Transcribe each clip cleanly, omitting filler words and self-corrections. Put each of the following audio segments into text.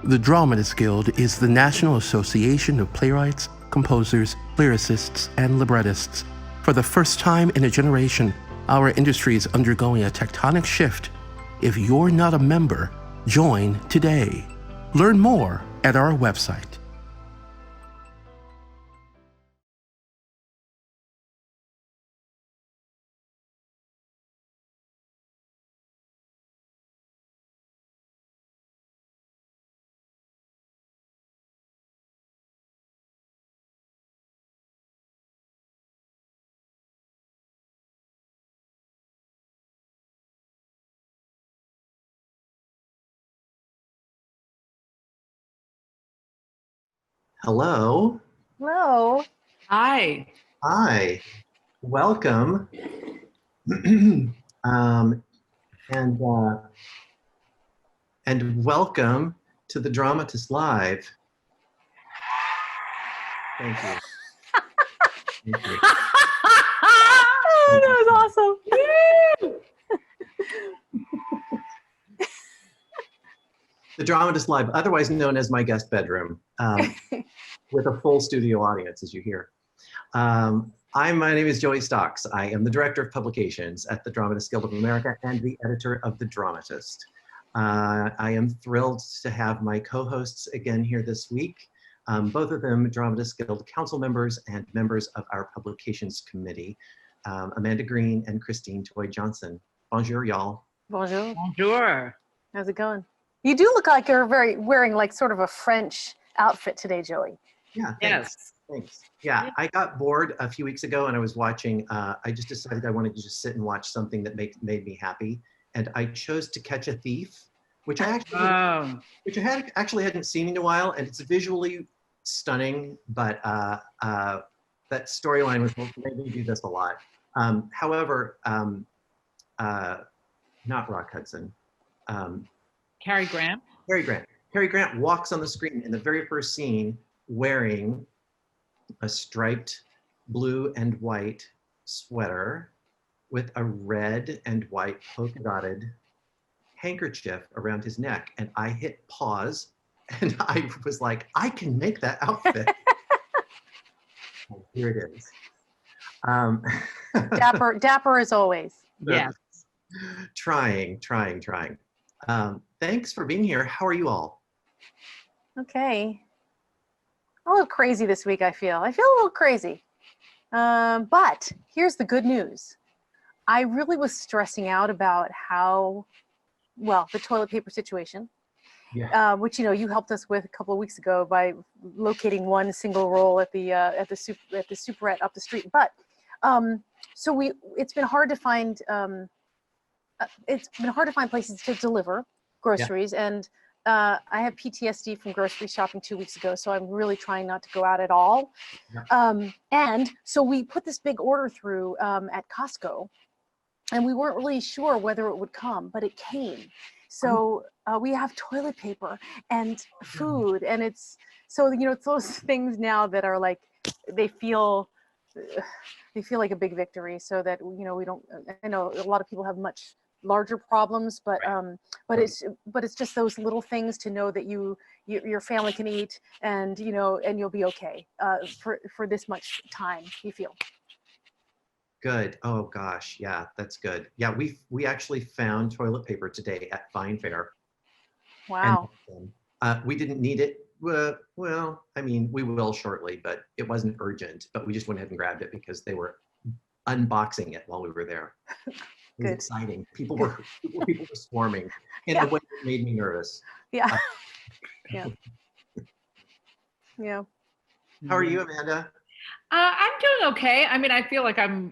The Dramatist Guild is the National Association of Playwrights, Composers, Lyricists, and Librettists. For the first time in a generation, our industry is undergoing a tectonic shift. If you're not a member, join today. Learn more at our website. Hello. Hello. Hi. Hi. Welcome. And welcome to the Dramatist Live. Thank you. Thank you. Oh, that was awesome. The Dramatist Live, otherwise known as my guest bedroom, with a full studio audience, as you hear. My name is Joey Stocks. I am the Director of Publications at the Dramatist Guild of America and the editor of The Dramatist. I am thrilled to have my co-hosts again here this week, both of them Dramatist Guild Council members and members of our Publications Committee, Amanda Green and Christine Toy Johnson. Bonjour, y'all. Bonjour. Bonjour. How's it going? You do look like you're wearing like sort of a French outfit today, Joey. Yeah, thanks. Yes. Thanks. Yeah, I got bored a few weeks ago and I was watching, I just decided I wanted to just sit and watch something that made me happy. And I chose To Catch a Thief, which I actually hadn't seen in a while, and it's visually stunning, but that storyline was made me do this a lot. However, not Rock Hudson. Cary Grant. Cary Grant. Cary Grant walks on the screen in the very first scene wearing a striped blue and white sweater with a red and white polka dotted handkerchief around his neck. And I hit pause and I was like, I can make that outfit. And here it is. Dapper as always. Yes. Trying. Thanks for being here. How are you all? Okay. A little crazy this week, I feel. I feel a little crazy. But here's the good news. I really was stressing out about how, well, the toilet paper situation, which, you know, you helped us with a couple of weeks ago by locating one single roll at the superette up the street. But so it's been hard to find places to deliver groceries, and I have PTSD from grocery shopping 2 weeks ago, so I'm really trying not to go out at all. Yeah. And so we put this big order through at Costco, and we weren't really sure whether it would come, but it came. So we have toilet paper and food, and it's those things now that are like, they feel like a big victory, so that, you know, we don't, I know a lot of people have much larger problems, but it's just those little things to know that your family can eat, and you'll be okay for this much time, you feel. Good. Oh gosh, yeah, that's good. Yeah, we actually found toilet paper today at Fine Fair. Wow. And we didn't need it. Well, I mean, we will shortly, but it wasn't urgent. But we just went ahead and grabbed it because they were unboxing it while we were there. It was exciting. People were swarming in a way that made me nervous. Yeah. Yeah. Yeah. How are you, Amanda? I'm doing okay. I mean, I feel like I'm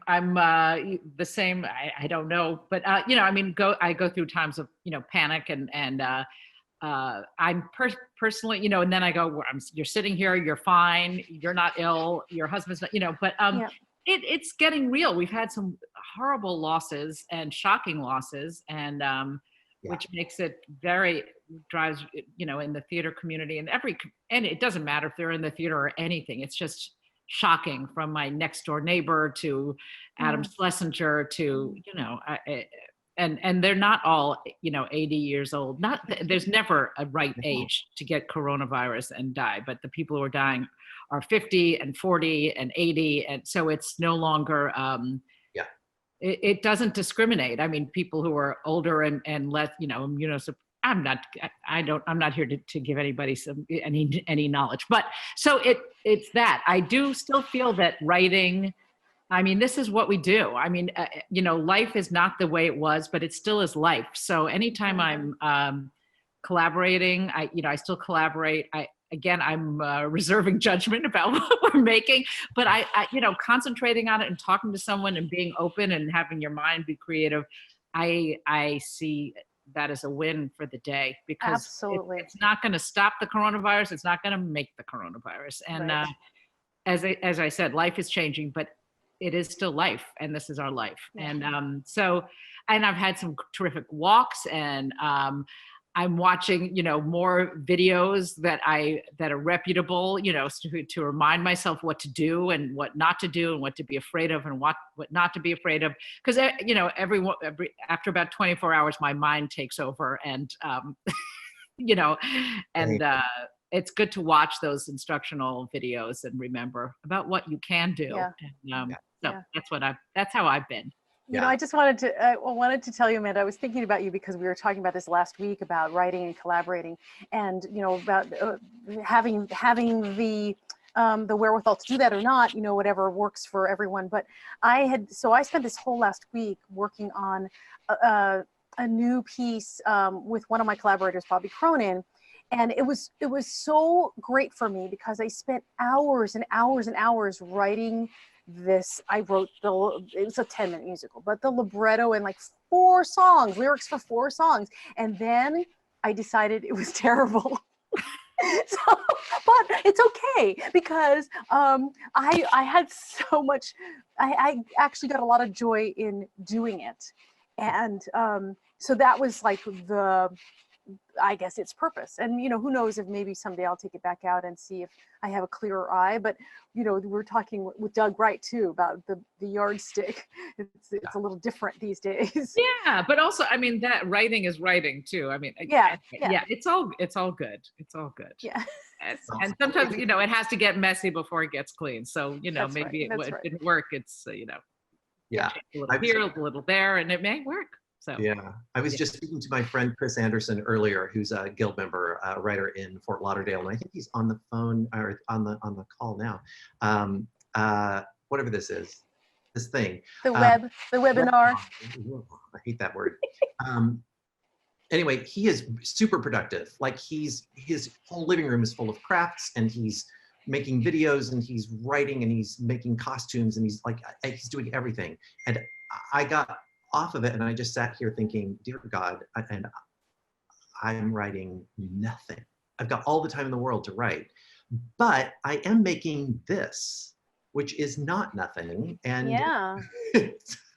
the same. I don't know, but you know, I mean, I go through times of, you know, panic and I'm personally, you know, and then I go, you're sitting here, you're fine, you're not ill, your husband's not, you know, but it's getting real. We've had some horrible losses and shocking losses, and which makes it drives, you know, in the theater community and it doesn't matter if they're in the theater or anything. It's just shocking, from my next door neighbor to Adam Schlesinger to, you know, and they're not all, 80 years old. There's never a right age to get coronavirus and die, but the people who are dying are 50 and 40 and 80, and so it's no longer. It doesn't discriminate. I mean, people who are older and less, I'm not here to give anybody any knowledge, but so it's that. I do still feel that writing, I mean, this is what we do. I mean, life is not the way it was, but it still is life. So anytime I'm collaborating, I still collaborate. I'm reserving judgment about what we're making, but I concentrating on it and talking to someone and being open and having your mind be creative, I see that as a win for the day, because Absolutely. it's not going to stop the coronavirus. It's not going to make the coronavirus. And Right. As I said, life is changing, but it is still life, and this is our life. Yeah. And and I've had some terrific walks, and I'm watching, more videos that are reputable, to remind myself what to do and what not to do and what to be afraid of and what not to be afraid of. Because, after about 24 hours, my mind takes over, and, it's good to watch those instructional videos and remember about what you can do. Yeah. And, that's how I've been. I just wanted to tell you, Amanda, I was thinking about you because we were talking about this last week about writing and collaborating, and about having the wherewithal to do that or not, whatever works for everyone. But I spent this whole last week working on a new piece with one of my collaborators, Bobby Cronin. And it was so great for me because I spent hours and hours and hours writing this. I wrote it was a 10-minute musical, but the libretto and like 4 songs, lyrics for 4 songs. And then I decided it was terrible. But it's okay, because I had so much, I actually got a lot of joy in doing it. And so that was like I guess its purpose. And, who knows if maybe someday I'll take it back out and see if I have a clearer eye. But, we're talking with Doug Wright too about the yardstick. It's a little different these days. Yeah, but also, I mean, that writing is writing too. I mean, Yeah. it's all good. It's all good. Yeah. And sometimes, it has to get messy before it gets clean. So, That's maybe right. it didn't work. It's, Yeah. a little here, a little there, and it may work. So Yeah, I was just speaking to my friend Chris Anderson earlier, who's a Guild member, writer in Fort Lauderdale, and I think he's on the phone or on the call now. Whatever this is, this thing. The webinar. I hate that word. Anyway, he is super productive. Like his whole living room is full of crafts, and he's making videos, and he's writing, and he's making costumes, and he's doing everything. And I got off of it, and I just sat here thinking, dear God, and I'm writing nothing. I've got all the time in the world to write, but I am making this, which is not nothing, and Yeah.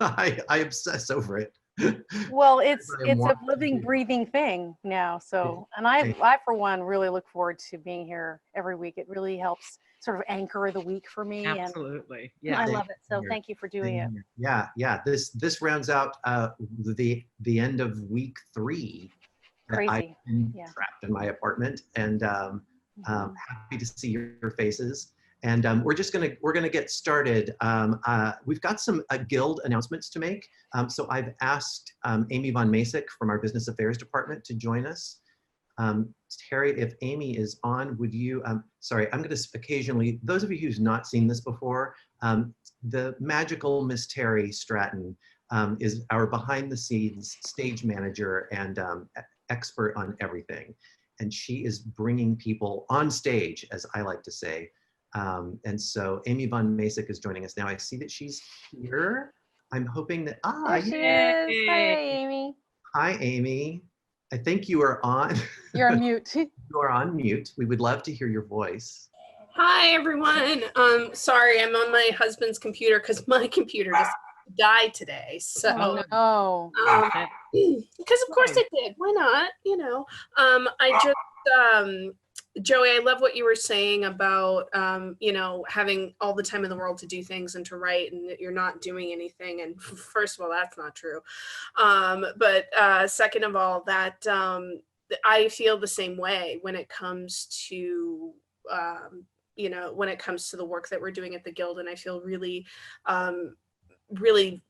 I obsess over it. Well, it's a living, breathing thing now. So, and I for one really look forward to being here every week. It really helps sort of anchor the week for me. absolutely. And Yeah. I love it. So thank you for doing it. Yeah. This rounds out the end of week 3. Crazy. I've been Yeah. trapped in my apartment, and happy to see your faces. And we're gonna get started. We've got some Guild announcements to make. So I've asked Amy Von Masick from our Business Affairs Department to join us. Terry, if Amy is on, would you, sorry, I'm gonna occasionally, those of you who's not seen this before, the magical Miss Terry Stratton is our behind the scenes stage manager and expert on everything. And she is bringing people on stage, as I like to say. And so Amy Von Masick is joining us now. I see that she's here. I'm hoping that, There she is. Hi, Amy. Hi, Amy. I think you are on. You're on mute. You are on mute. We would love to hear your voice. Hi, everyone. Sorry, I'm on my husband's computer because my computer just died today. So, Oh, no. Because of course it did. Why not? I just Joey, I love what you were saying about, you know, having all the time in the world to do things and to write, and that you're not doing anything. And first of all, that's not true. But second of all, that I feel the same way when it comes to, you know, when it comes to the work that we're doing at the Guild. And I feel really, really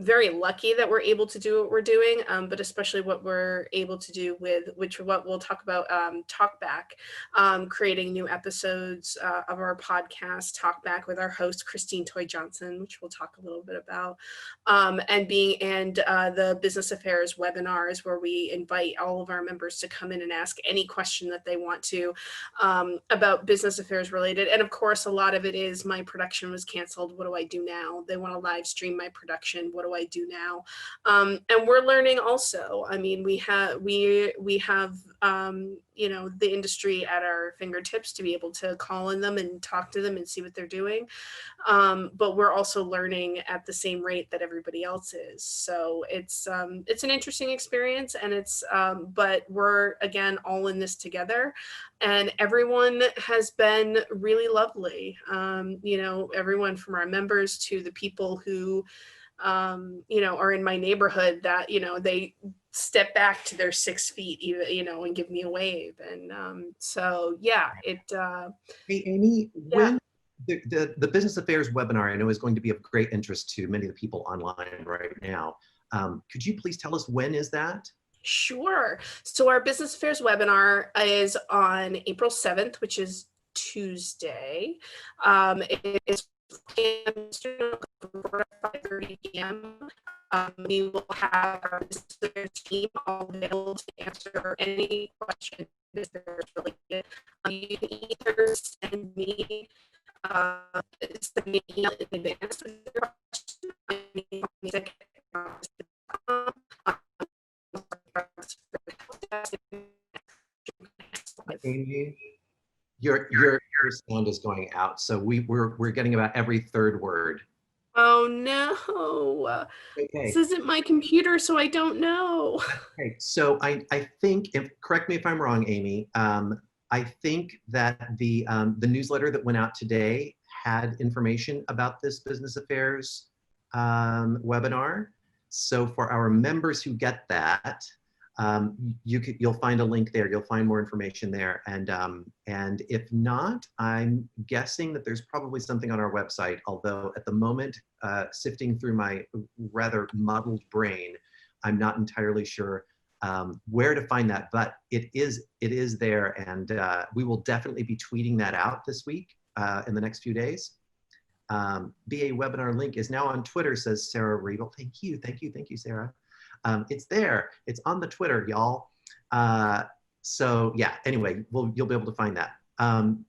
very lucky that we're able to do what we're doing, but especially what we're able to do with, which what we'll talk about, TAKLBACK, creating new episodes of our podcast, TAKLBACK, with our host, Christine Toy Johnson, which we'll talk a little bit about, and the business affairs webinars, where we invite all of our members to come in and ask any question that they want to about business affairs related. And of course, a lot of it is, my production was canceled. What do I do now? They want to live stream my production. What do I do now? And we're learning also. I mean, we have you know, the industry at our fingertips to be able to call in them and talk to them and see what they're doing. But we're also learning at the same rate that everybody else is. So it's an interesting experience, and but we're, again, all in this together, and everyone has been really lovely. You know, everyone from our members to the people who, you know, are in my neighborhood, that, you know, they step back to their 6 feet, even, you know, and give me a wave. And so, yeah, Hey, Amy, when the business affairs webinar, I know, is going to be of great interest to many of the people online right now. Could you please tell us, when is that? Sure. So our business affairs webinar is on April 7th, which is Tuesday. It is 5:30 p.m. We will have our business affairs team all available to answer any question business related. You can either send me an email in advance with your question. Amy, your sound is going out, so we're getting about every third word. Oh no! Okay. This isn't my computer, so I don't know. Okay, so I think, correct me if I'm wrong, Amy. I think that the newsletter that went out today had information about this business affairs webinar. So for our members who get that, you'll find a link there. You'll find more information there. And if not, I'm guessing that there's probably something on our website. Although at the moment, sifting through my rather muddled brain, I'm not entirely sure where to find that. But it is there, and we will definitely be tweeting that out this week in the next few days. BA webinar link is now on Twitter, says Sarah Riedel. Thank you, Sarah. It's there. It's on the Twitter, y'all. So yeah. Anyway, you'll be able to find that. And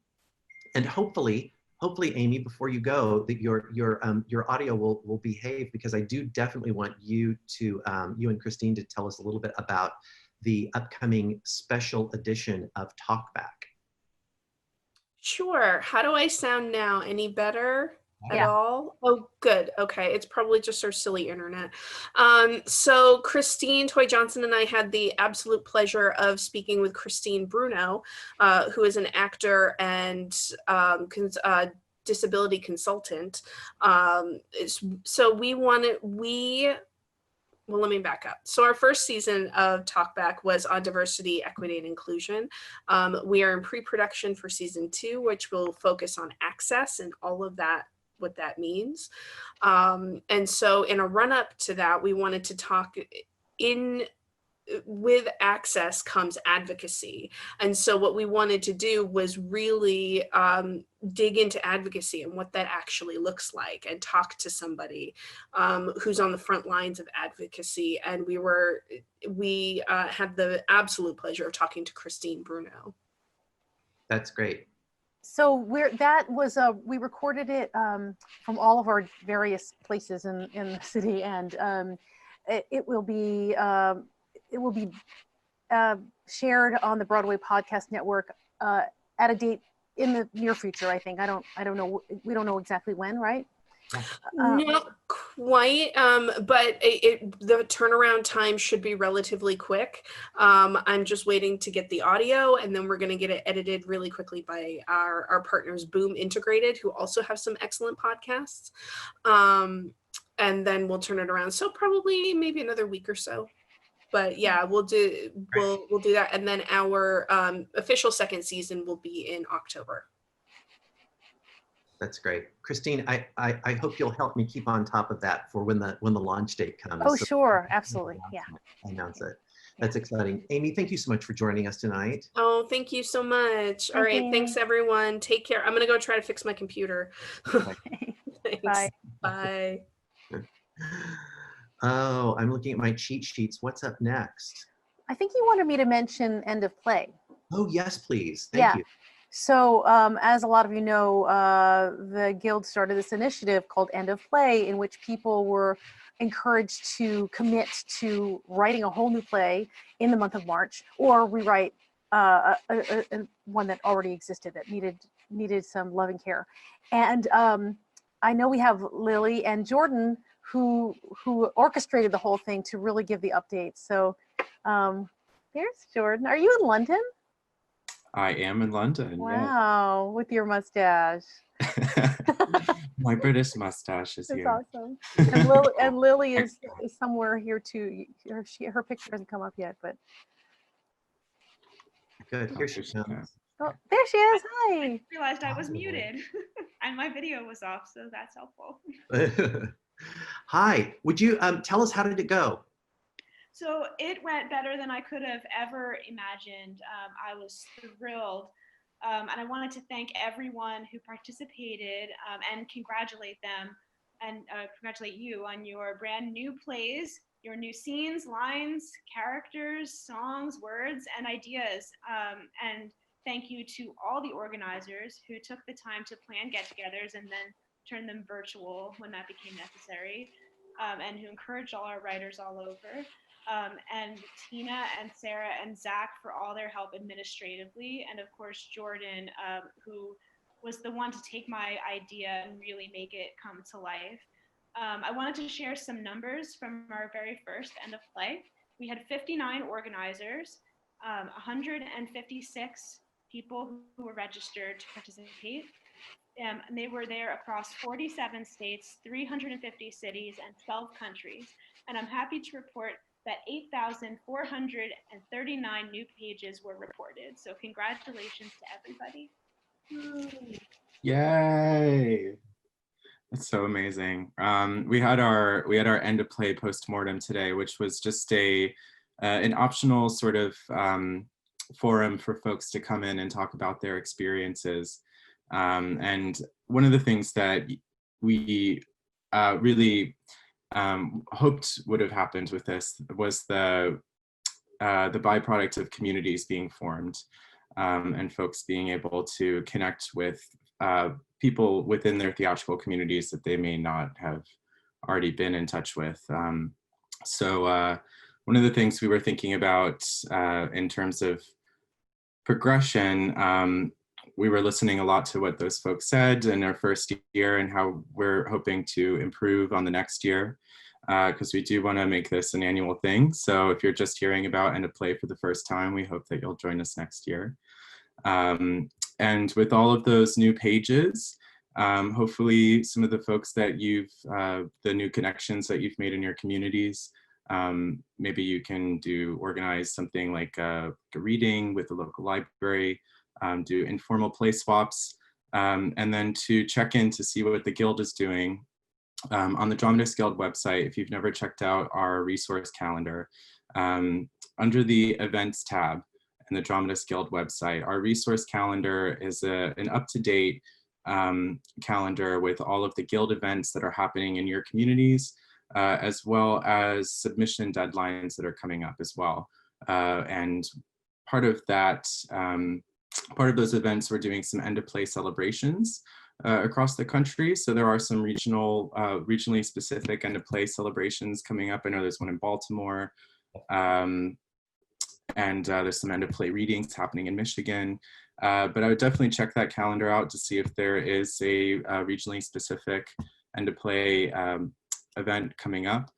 hopefully, Amy, before you go, that your audio will behave, because I do definitely want you and Christine to tell us a little bit about the upcoming special edition of TAKLBACK. Sure. How do I sound now? Any better? At all? Oh, good. Okay. It's probably just our silly internet. So Christine Toy Johnson and I had the absolute pleasure of speaking with Christine Bruno, who is an actor and disability consultant. So well, let me back up. So our first season of TAKLBACK was on diversity, equity, and inclusion. We are in pre-production for season 2, which will focus on access and all of that, what that means. And so in a run-up to that, we wanted to talk with access comes advocacy. And so what we wanted to do was really dig into advocacy and what that actually looks like, and talk to somebody who's on the front lines of advocacy. And we had the absolute pleasure of talking to Christine Bruno. That's great. So we recorded it from all of our various places in the city, and it will be shared on the Broadway Podcast Network at a date in the near future. I think. I don't know. We don't know exactly when, right? Not quite, but the turnaround time should be relatively quick. I'm just waiting to get the audio, and then we're going to get it edited really quickly by our partners, Boom Integrated, who also have some excellent podcasts. And then we'll turn it around. So probably maybe another week or so. But yeah, we'll do that, and then our official second season will be in October. That's great. Christine, I hope you'll help me keep on top of that for when the launch date comes. Oh, So sure. Absolutely. Yeah. announce it. That's exciting. Amy, thank you so much for joining us tonight. Oh, thank you so much. All right. Thanks, everyone. Take care. I'm going to go try to fix my computer. Thanks. Bye. Bye. Oh, I'm looking at my cheat sheets. What's up next? I think you wanted me to mention End of Play. Oh, yes, please. Thank you. So as a lot of you know, the Guild started this initiative called End of Play, in which people were encouraged to commit to writing a whole new play in the month of March, or rewrite one that already existed that needed some loving care. And I know we have Lily and Jordan who orchestrated the whole thing to really give the updates. So there's Jordan. Are you in London? I am in London. Wow, with your mustache. Yeah. My British mustache is That's here. awesome. And Lily is somewhere here too. Her picture hasn't come up yet, but Good. Here she comes. oh, there she is. Hi. I realized I was muted and my video was off, so that's helpful. Hi. Would you tell us, how did it go? So it went better than I could have ever imagined. I was thrilled. And I wanted to thank everyone who participated and congratulate them and congratulate you on your brand new plays, your new scenes, lines, characters, songs, words, and ideas. And thank you to all the organizers who took the time to plan get-togethers and then turn them virtual when that became necessary, and who encouraged all our writers all over. And Tina and Sarah and Zach for all their help administratively, and of course Jordan, who was the one to take my idea and really make it come to life. I wanted to share some numbers from our very first End of Play. We had 59 organizers, 156 people who were registered to participate. And they were there across 47 states, 350 cities, and 12 countries. And I'm happy to report that 8,439 new pages were reported. So congratulations to everybody. Yay! That's so amazing. We had our End of Play postmortem today, which was just an optional sort of forum for folks to come in and talk about their experiences. And one of the things that we really hoped would have happened with this was the byproduct of communities being formed, and folks being able to connect with people within their theatrical communities that they may not have already been in touch with. So one of the things we were thinking about in terms of progression, we were listening a lot to what those folks said in our first year and how we're hoping to improve on the next year, because we do want to make this an annual thing. So if you're just hearing about End of Play for the first time, we hope that you'll join us next year. And with all of those new pages, hopefully some of the folks that the new connections that you've made in your communities, maybe you can organize something like a reading with the local library, do informal play swaps, and then to check in to see what the Guild is doing. On the Dramatist Guild website, if you've never checked out our resource calendar, under the events tab in the Dramatist Guild website, our resource calendar is an up-to-date calendar with all of the Guild events that are happening in your communities, as well as submission deadlines that are coming up as well. And part of those events, we're doing some End of Play celebrations across the country. So there are some regionally specific End of Play celebrations coming up. I know there's one in Baltimore, and there's some End of Play readings happening in Michigan. But I would definitely check that calendar out to see if there is a regionally specific End of Play event coming up.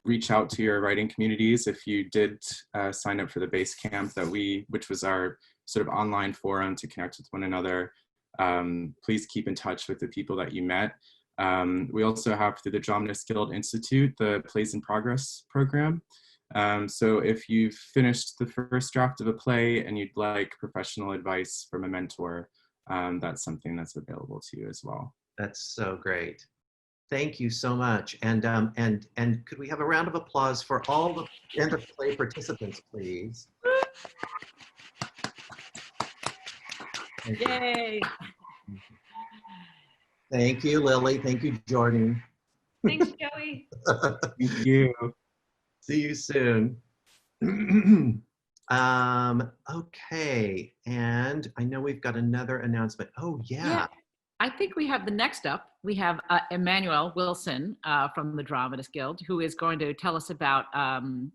Reach out to your writing communities. If you did sign up for the base camp which was our sort of online forum to connect with one another, please keep in touch with the people that you met. We also have, through the Dramatist Guild Institute, the Plays in Progress program. So if you've finished the first draft of a play and you'd like professional advice from a mentor, that's something that's available to you as well. That's so great. Thank you so much. And could we have a round of applause for all the end of play participants, please? Thank you. Yay. Thank you, Lily. Thank you, Jordan. Thanks, Joey. Thank you. See you soon. Okay, and I know we've got another announcement. Oh, yeah. I think we have the next up. We have Emmanuel Wilson from the Dramatist Guild, who is going to tell us about an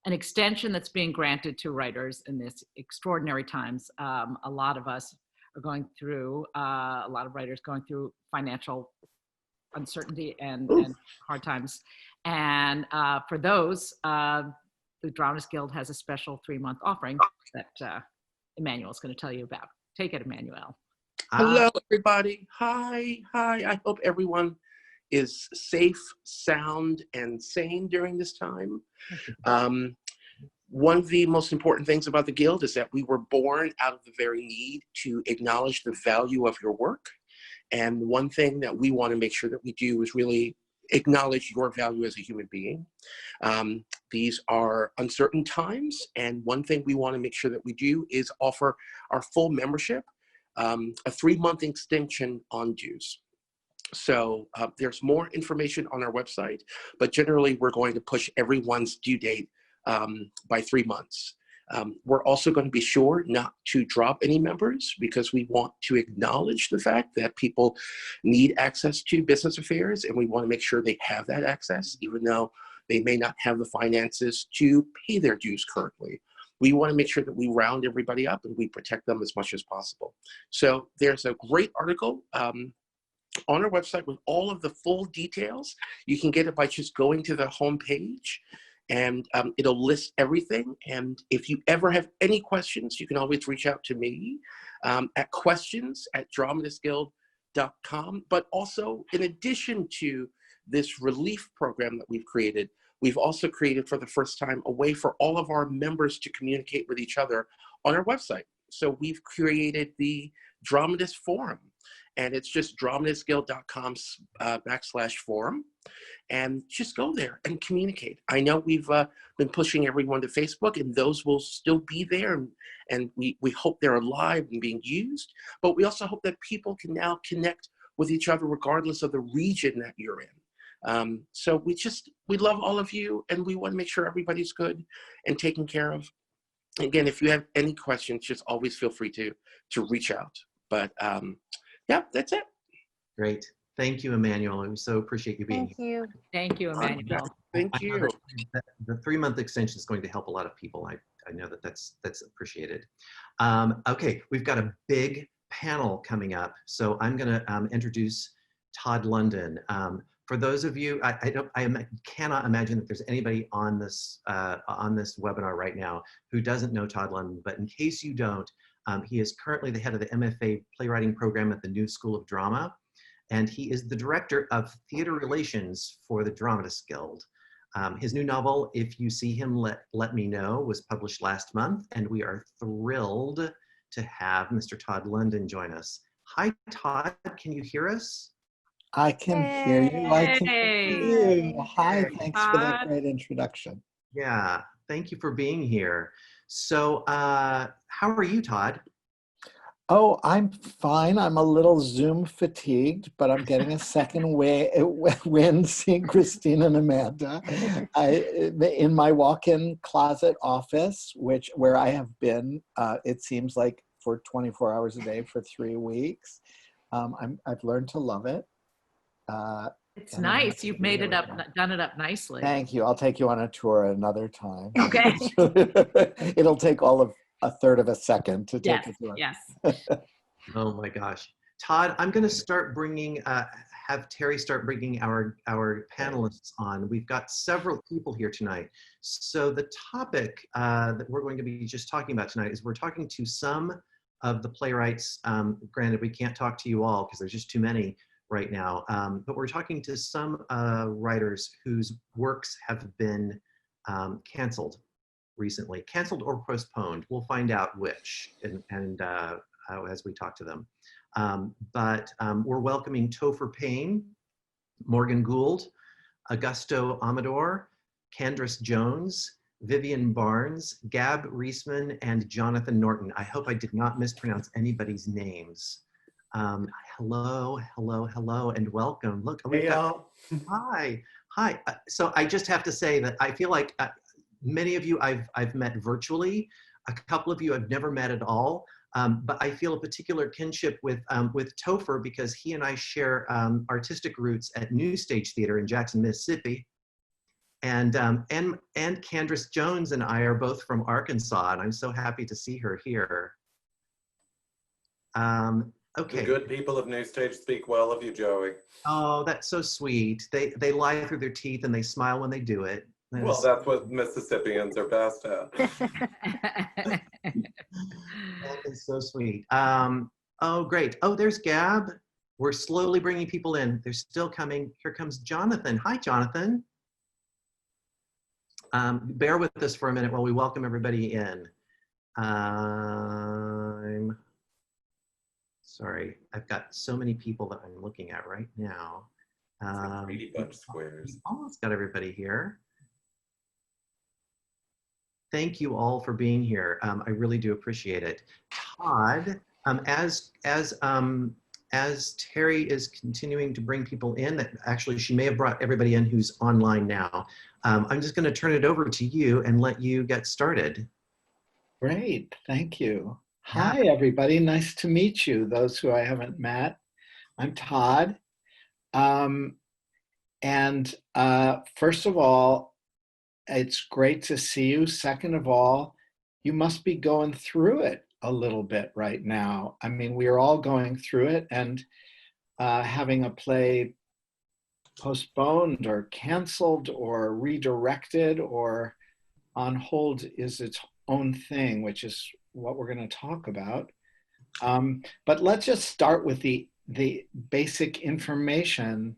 extension that's being granted to writers in this extraordinary times. A lot of us are going through, a lot of writers going through financial uncertainty and hard times. And for those, the Dramatist Guild has a special 3-month offering that Emmanuel is going to tell you about. Take it, Emmanuel. Hello, everybody. Hi. I hope everyone is safe, sound, and sane during this time. One of the most important things about the Guild is that we were born out of the very need to acknowledge the value of your work. And one thing that we want to make sure that we do is really acknowledge your value as a human being. These are uncertain times, and one thing we want to make sure that we do is offer our full membership a 3-month extension on dues. So there's more information on our website, but generally we're going to push everyone's due date by 3 months. We're also going to be sure not to drop any members because we want to acknowledge the fact that people need access to business affairs, and we want to make sure they have that access, even though they may not have the finances to pay their dues currently. We want to make sure that we round everybody up and we protect them as much as possible. So there's a great article on our website with all of the full details. You can get it by just going to the home page, and it'll list everything. And if you ever have any questions, you can always reach out to me at questions@dramatistguild.com. But also, in addition to this relief program that we've created, we've also created for the first time a way for all of our members to communicate with each other on our website. So we've created the Dramatist Forum, and it's just dramatistguild.com/forum. And just go there and communicate. I know we've been pushing everyone to Facebook, and those will still be there, and we hope they're alive and being used, but we also hope that people can now connect with each other regardless of the region that you're in. So we love all of you, and we want to make sure everybody's good and taken care of. Again, if you have any questions, just always feel free to reach out. But yeah, that's it. Great. Thank you, Emmanuel. We so appreciate you being here. Thank you, Emmanuel. Thank I know you. that the 3-month extension is going to help a lot of people. I know that that's appreciated. Okay, we've got a big panel coming up. So I'm going to introduce Todd London. For those of you, I cannot imagine that there's anybody on this webinar right now who doesn't know Todd London. But in case you don't, he is currently the head of the MFA playwriting program at the New School of Drama, and he is the director of theater relations for the Dramatist Guild. His new novel, If You See Him, Let Me Know, was published last month, and we are thrilled to have Mr. Todd London join us. Hi, Todd. Can you hear us? I can hear you. I can Hey. hear you. Hi, thanks for that Todd. great introduction. Yeah, thank you for being here. So how are you, Todd? Oh, I'm fine. I'm a little Zoom fatigued, but I'm getting a second wind seeing Christine and Amanda. In my walk-in closet office, where I have been, it seems like for 24 hours a day for 3 weeks. I've learned to love it. It's nice. You've made it up, done it up nicely. Thank you. I'll take you on a tour another time. Okay. It'll take all of a third of a second to take Yes, a tour. yes. Oh my gosh. Todd, I'm going to start bringing, have Terry start bringing our panelists on. We've got several people here tonight. So the topic that we're going to be just talking about tonight is we're talking to some of the playwrights. Granted, we can't talk to you all because there's just too many right now, but we're talking to some writers whose works have been canceled recently, canceled or postponed. We'll find out which and as we talk to them. But we're welcoming Topher Payne, Morgan Gould, Augusto Amador, Candrice Jones, Vivian Barnes, Gab Reisman, and Jonathan Norton. I hope I did not mispronounce anybody's names. Hello, hello, hello, and welcome. Look, Hey, y'all. Hi, hi. So I just have to say that I feel like many of you I've met virtually. A couple of you I've never met at all. But I feel a particular kinship with Topher because he and I share artistic roots at New Stage Theater in Jackson, Mississippi. And Candrice Jones and I are both from Arkansas, and I'm so happy to see her here. Okay. The good people of New Stage speak well of you, Joey. Oh, that's so sweet. They lie through their teeth and they smile when they do it. Well, that's what Mississippians are best at. That is so sweet. Oh, great. Oh, there's Gab. We're slowly bringing people in. They're still coming. Here comes Jonathan. Hi, Jonathan. Bear with us for a minute while we welcome everybody in. I'm sorry. I've got so many people that I'm looking at right now. Greedy bunch squares. Almost got everybody here. Thank you all for being here. I really do appreciate it. Todd, as Terry is continuing to bring people in, that actually she may have brought everybody in who's online now. I'm just going to turn it over to you and let you get started. Great, thank you. Hi, everybody. Nice to meet you, those who I haven't met. I'm Todd. First of all, it's great to see you. Second of all, you must be going through it a little bit right now. I mean, we are all going through it, and having a play postponed or canceled or redirected or on hold is its own thing, which is what we're going to talk about. But let's just start with the basic information.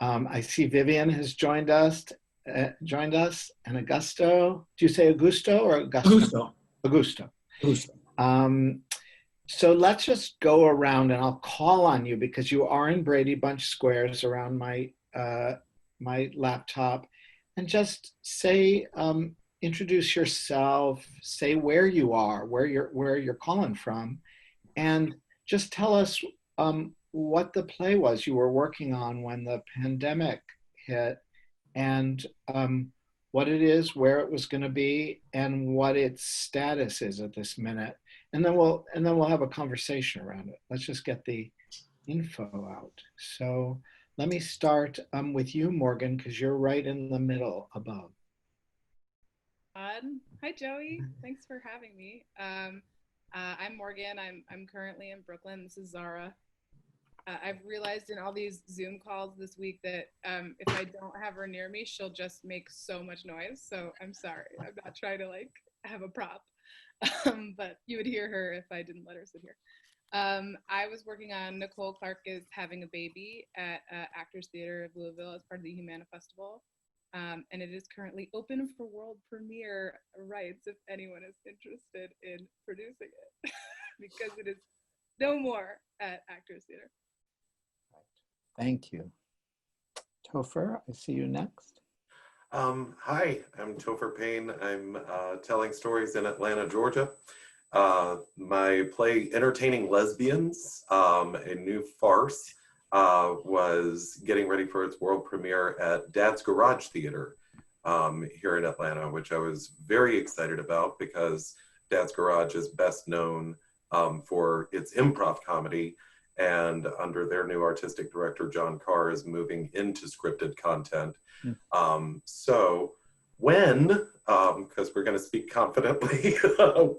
I see Vivian has joined us, and Augusto. Do you say Augusto or Augusto? Augusto. So let's just go around, and I'll call on you because you are in Brady Bunch squares around my my laptop, and just say, introduce yourself, say where you are, where you're calling from, and just tell us what the play was you were working on when the pandemic hit, and what it is, where it was going to be, and what its status is at this minute. And then we'll have a conversation around it. Let's just get the info out. So let me start with you, Morgan, because you're right in the middle above. Hi, Joey. Thanks for having me. I'm Morgan. I'm currently in Brooklyn. This is Zara. I've realized in all these Zoom calls this week that if I don't have her near me, she'll just make so much noise. So I'm sorry. I'm not trying to like have a prop, but you would hear her if I didn't let her sit here. I was working on Nicole Clark is having a baby at Actors Theater of Louisville as part of the Humana Festival. And it is currently open for world premiere rights if anyone is interested in producing it, because it is no more at Actors Theater. Thank you. Topher, I see you next. Hi, I'm Topher Payne. I'm telling stories in Atlanta, Georgia. My play, Entertaining Lesbians, a new farce, was getting ready for its world premiere at Dad's Garage Theater here in Atlanta, which I was very excited about because Dad's Garage is best known for its improv comedy, and under their new artistic director, John Carr, is moving into scripted content. So when, because we're going to speak confidently,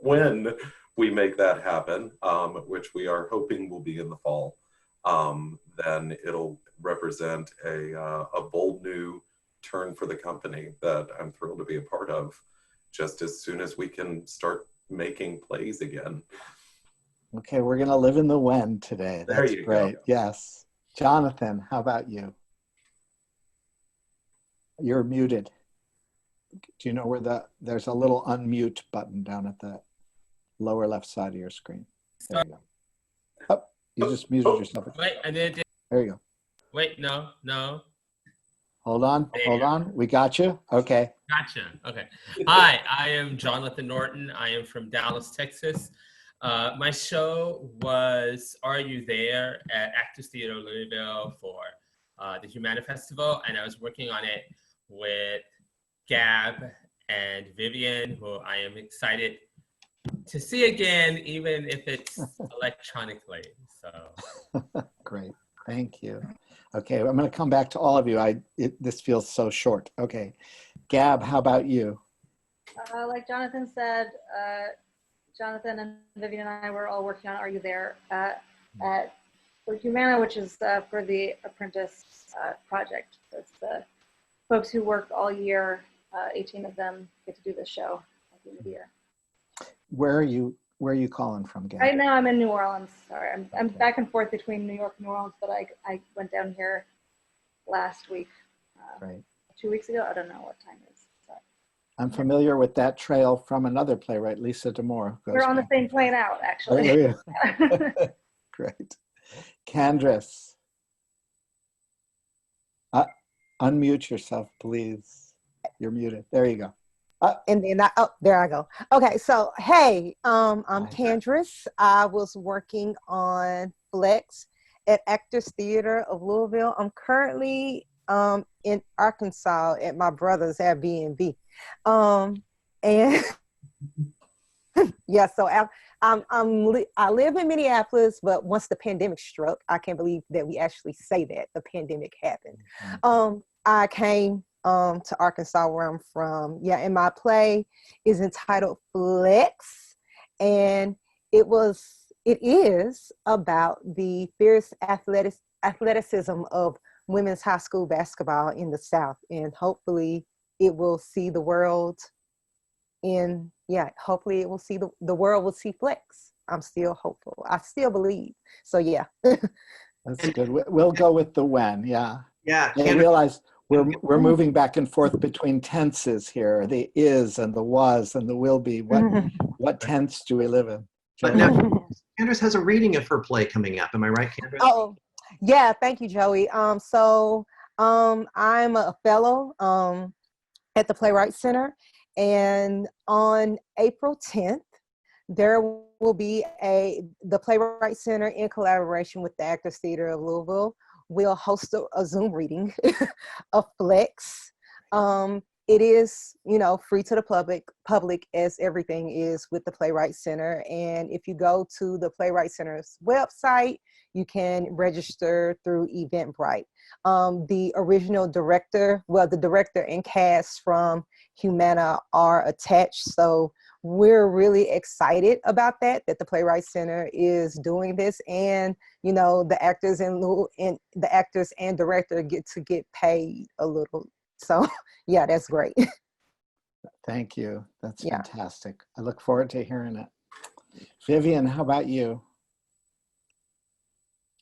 when we make that happen, which we are hoping will be in the fall, then it'll represent a bold new turn for the company that I'm thrilled to be a part of just as soon as we can start making plays again. Okay, we're going to live in the when today. There That's you great. go. Yes. Jonathan, how about you? You're muted. Do you know where there's a little unmute button down at the lower left side of your screen? There you go. Oh, you just muted yourself. Wait, I did. There you go. Wait, no. Hold on, hold on. We got you. Okay. Gotcha. Okay. Hi, I am Jonathan Norton. I am from Dallas, Texas. My show was Are You There at Actors Theater Louisville for the Humana Festival, and I was working on it with Gab and Vivian, who I am excited to see again, even if it's electronically. So Great. Thank you. Okay, I'm going to come back to all of you. This feels so short. Okay. Gab, how about you? Like Jonathan said, Jonathan and Vivian and I were all working on Are You There at for Humana, which is for the Apprentice project. So it's the folks who work all year, 18 of them get to do this show at the end of the year. Where are you calling from, Gab? Right now I'm in New Orleans. Sorry, I'm back and forth between New York and New Orleans, but I went down here last week, Right. 2 weeks ago. I don't know what time it is. So. I'm familiar with that trail from another playwright, Lisa D'Amour. We're on the same plane out, actually. Oh, yeah. Great. Candrice, unmute yourself, please. You're muted. There you go. And then there I go. Okay, so hey, I'm Candrice. I was working on Flex at Actors Theater of Louisville. I'm currently in Arkansas at my brother's Airbnb, and yeah. So I live in Minneapolis, but once the pandemic struck, I can't believe that we actually say that the pandemic happened. I came to Arkansas, where I'm from. Yeah, and my play is entitled Flex, and it is about the fierce athleticism of women's high school basketball in the South, and hopefully it will see the world hopefully it will see the world will see Flex. I'm still hopeful. I still believe. So yeah. That's good. We'll go with the when. Yeah. Yeah. I realize we're moving back and forth between tenses here, the is and the was and the will be. What tense do we live in? But now, Candice has a reading of her play coming up. Am I right, Candice? Oh, yeah. Thank you, Joey. I'm a fellow at the Playwright Center, and on April 10th, there will be the Playwright Center, in collaboration with the Actors Theater of Louisville, will host a Zoom reading of Flex. It is, free to the public as everything is with the Playwright Center. And if you go to the Playwright Center's website, you can register through Eventbrite. The original director, the director and cast from Humana are attached. So we're really excited about that the Playwright Center is doing this, and the actors and director get paid a little. So yeah, that's great. Thank you. That's fantastic. I look forward to hearing it. Vivian, how about you?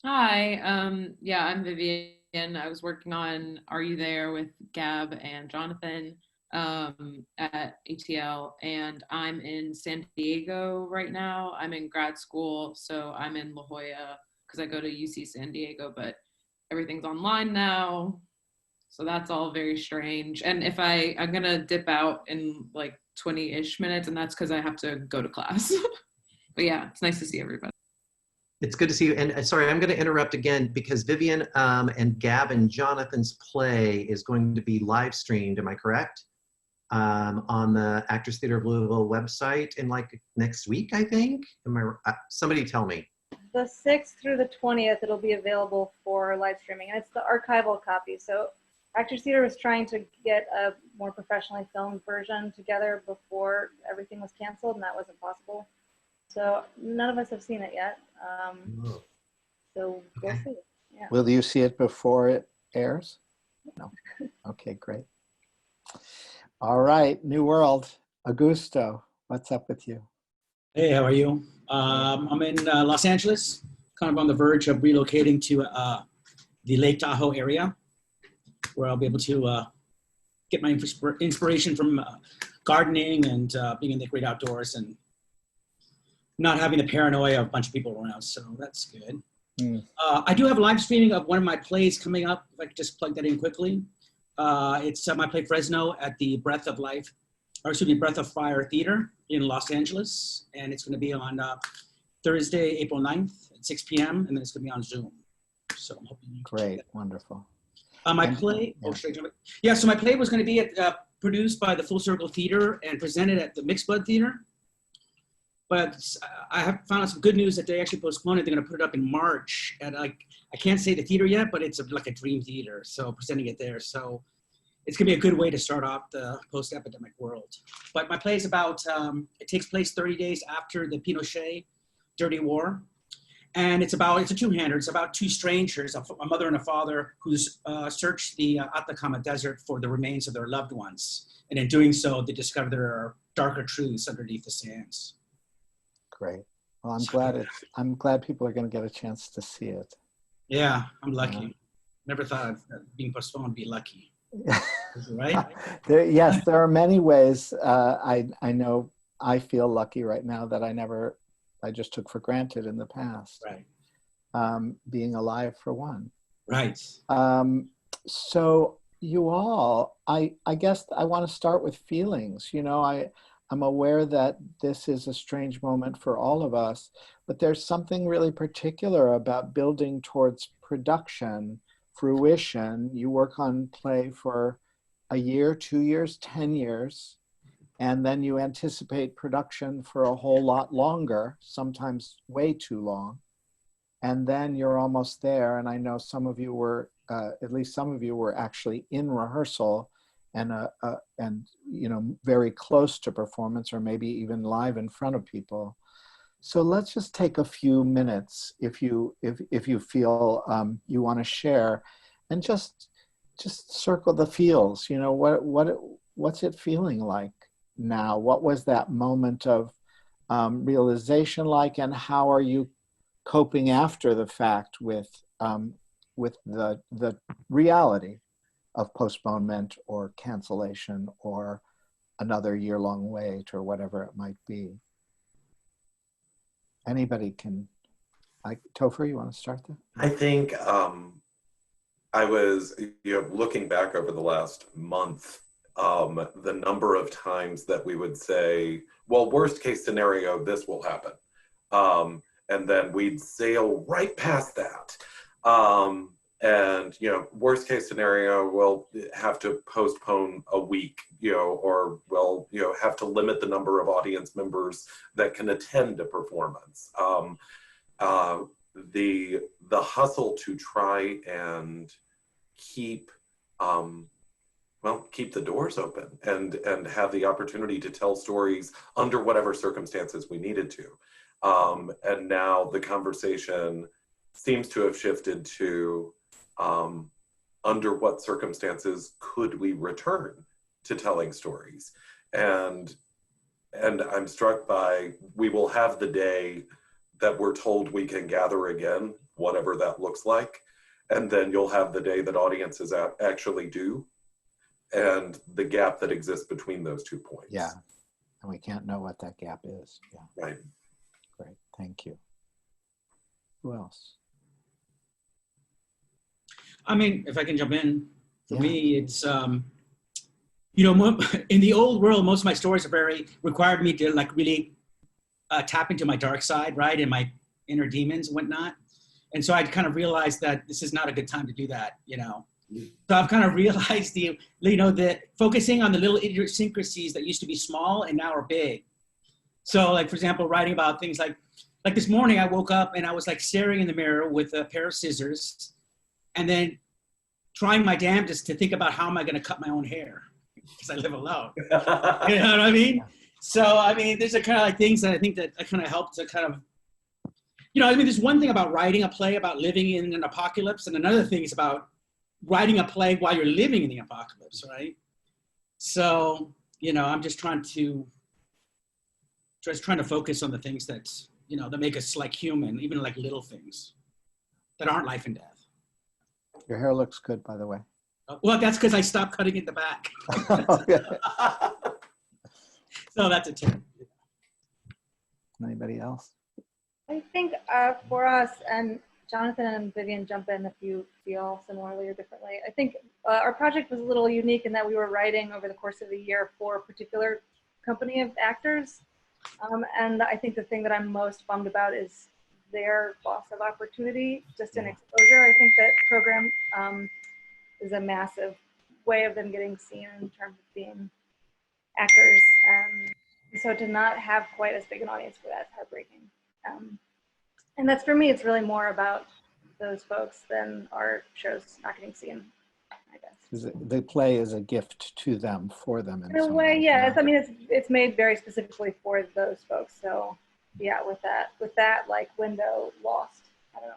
Hi, I'm Vivian. I was working on Are You There with Gab and Jonathan at ATL, and I'm in San Diego right now. I'm in grad school, so I'm in La Jolla because I go to UC San Diego, but everything's online now, so that's all very strange. And if I'm gonna dip out in like 20-ish minutes, and that's because I have to go to class. But yeah, it's nice to see everybody. It's good to see you. And sorry, I'm going to interrupt again because Vivian and Gab and Jonathan's play is going to be live streamed. Am I correct? On the Actors Theater of Louisville website in like next week, I think. Somebody tell me. The 6th through the 20th, it'll be available for live streaming, and it's the archival copy. So Actors Theater was trying to get a more professionally filmed version together before everything was canceled, and that wasn't possible. So none of us have seen it yet. So we'll see. Yeah. Will you see it before it airs? No. Okay, great. All right, New World. Augusto, what's up with you? Hey, how are you? I'm in Los Angeles, kind of on the verge of relocating to the Lake Tahoe area, where I'll be able to get my inspiration from gardening and being in the great outdoors and not having the paranoia of a bunch of people around. So that's good. I do have a live streaming of one of my plays coming up. If I could just plug that in quickly. It's my play Fresno at the Breath of Fire Theater in Los Angeles. And it's going to be on Thursday, April 9th at 6 p.m. And then it's going to be on Zoom. So I'm hoping you can check that. Wonderful. My play, so my play was going to be produced by the Full Circle Theater and presented at the Mixed Blood Theater. But I have found out some good news that they actually postponed it. They're going to put it up in March. And I can't say the theater yet, but it's like a dream theater. So presenting it there. So it's going to be a good way to start off the post-epidemic world. But my play is about, it takes place 30 days after the Pinochet Dirty War. And it's a two-hander. It's about two strangers, a mother and a father, who's searched the Atacama Desert for the remains of their loved ones. And in doing so, they discover there are darker truths underneath the sands. Great. Well, I'm glad people are going to get a chance to see it. Yeah, I'm lucky. Never thought of being postponed would be lucky. Right? Yes, there are many ways. I know I feel lucky right now that I just took for granted in the past. Right. Being alive for one. Right. So you all, I guess I want to start with feelings. You know, I'm aware that this is a strange moment for all of us, but there's something really particular about building towards production, fruition. You work on play for a year, 2 years, 10 years, and then you anticipate production for a whole lot longer, sometimes way too long. And then you're almost there. And I know some of you were, at least some of you were actually in rehearsal and you know, very close to performance, or maybe even live in front of people. So let's just take a few minutes, if you feel you want to share, and just circle the feels. You know, what's it feeling like now? What was that moment of realization like, and how are you coping after the fact with the reality of postponement or cancellation or another year-long wait or whatever it might be? Anybody can. Topher, you want to start there? I think I was, looking back over the last month, the number of times that we would say, well, worst case scenario, this will happen. And then we'd sail right past that. And, worst case scenario, we'll have to postpone a week, or we'll, have to limit the number of audience members that can attend a performance. The hustle to try and keep the doors open and have the opportunity to tell stories under whatever circumstances we needed to. And now the conversation seems to have shifted to under what circumstances could we return to telling stories? And I'm struck by, we will have the day that we're told we can gather again, whatever that looks like. And then you'll have the day that audiences actually do, and the gap that exists between those 2 points. Yeah, and we can't know what that gap is. Yeah. Right. Great, thank you. Who else? I mean, if I can jump in, for me, it's, in the old world, most of my stories required me to really tap into my dark side, right? And my inner demons and whatnot. And so I'd kind of realized that this is not a good time to do that, So I've kind of realized that focusing on the little idiosyncrasies that used to be small and now are big. So like, for example, writing about things like this morning, I woke up and I was like staring in the mirror with a pair of scissors and then trying my damnedest to think about how am I going to cut my own hair because I live alone. You know what I mean? So, I mean, there's a kind of like things that I think that kind of help to kind of I mean, there's one thing about writing a play about living in an apocalypse, and another thing is about writing a play while you're living in the apocalypse, right? So, I'm just trying to focus on the things that, that make us like human, even like little things that aren't life and death. Your hair looks good, by the way. Well, that's because I stopped cutting it the back. So that's a tip. Anybody else? I think for us, and Jonathan and Vivian jump in if you feel similarly or differently. I think our project was a little unique in that we were writing over the course of the year for a particular company of actors. And I think the thing that I'm most bummed about is their loss of opportunity, just in exposure. I think that program is a massive way of them getting seen in terms of being actors. So to not have quite as big an audience for that is heartbreaking. And that's, for me, it's really more about those folks than our shows not getting seen, I guess. The play is a gift to them, for them. In a way, yeah. I mean, it's made very specifically for those folks. So yeah, with that like window lost, I don't know.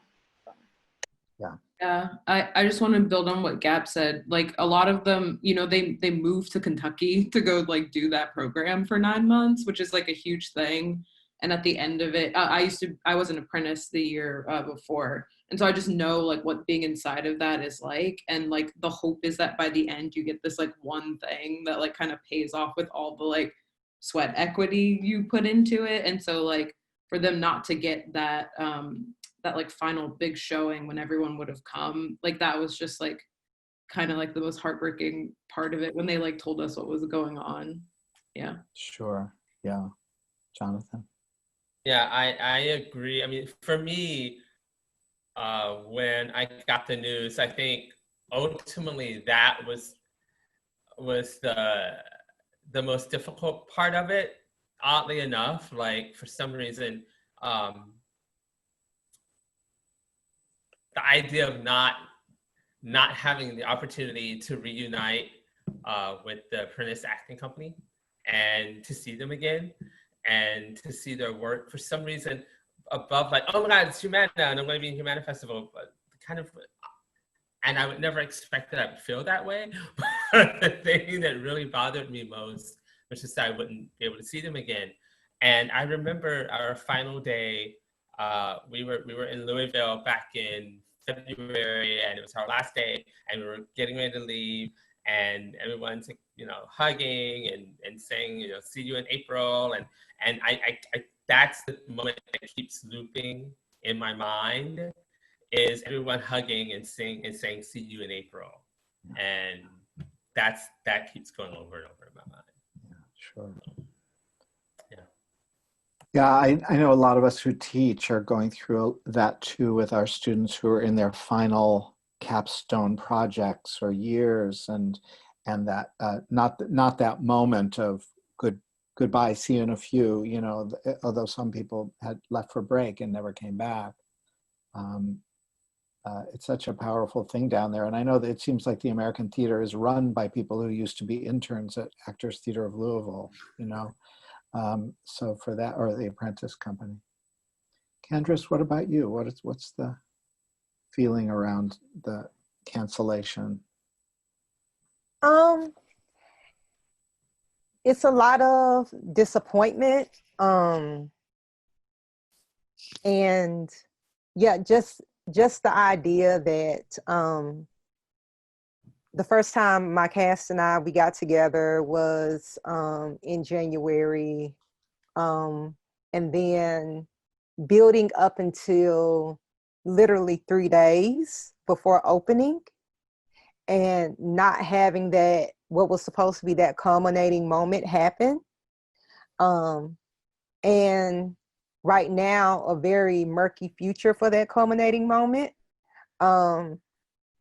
Yeah, I just want to build on what Gab said. Like, a lot of them, they moved to Kentucky to go like do that program for 9 months, which is like a huge thing. And at the end of it, I was an apprentice the year before. And so I just know like what being inside of that is like. And like the hope is that by the end you get this like one thing that like kind of pays off with all the like sweat equity you put into it. And so like for them not to get that, that like final big showing when everyone would have come, like that was just like kind of like the most heartbreaking part of it when they like told us what was going on. Yeah. Sure. Yeah. Jonathan. Yeah, I agree. I mean, for me, when I got the news, I think ultimately that was the most difficult part of it. Oddly enough, like for some reason, the idea of not having the opportunity to reunite with the Apprentice Acting Company and to see them again and to see their work for some reason above, like, oh my God, it's Humana and I'm going to be in Humana Festival, but kind of, and I would never expect that I would feel that way. But the thing that really bothered me most was just that I wouldn't be able to see them again. And I remember our final day, we were in Louisville back in February, and it was our last day, and we were getting ready to leave, and everyone's hugging and saying, see you in April, and I that's the moment that keeps looping in my mind, is everyone hugging and saying see you in April, and that keeps going over and over in my mind. Yeah, sure. Yeah, I know a lot of us who teach are going through that too with our students who are in their final capstone projects or years, and that not that moment of goodbye, see you in a few, although some people had left for break and never came back. It's such a powerful thing down there. And I know that it seems like the American theater is run by people who used to be interns at Actors Theater of Louisville, so for that, or the Apprentice Company. Candrice, what about you? What's the feeling around the cancellation? It's a lot of disappointment. And yeah, just the idea that the first time my cast and we got together was in January, and then building up until literally 3 days before opening, and not having that, what was supposed to be that culminating moment, happen. And right now, a very murky future for that culminating moment.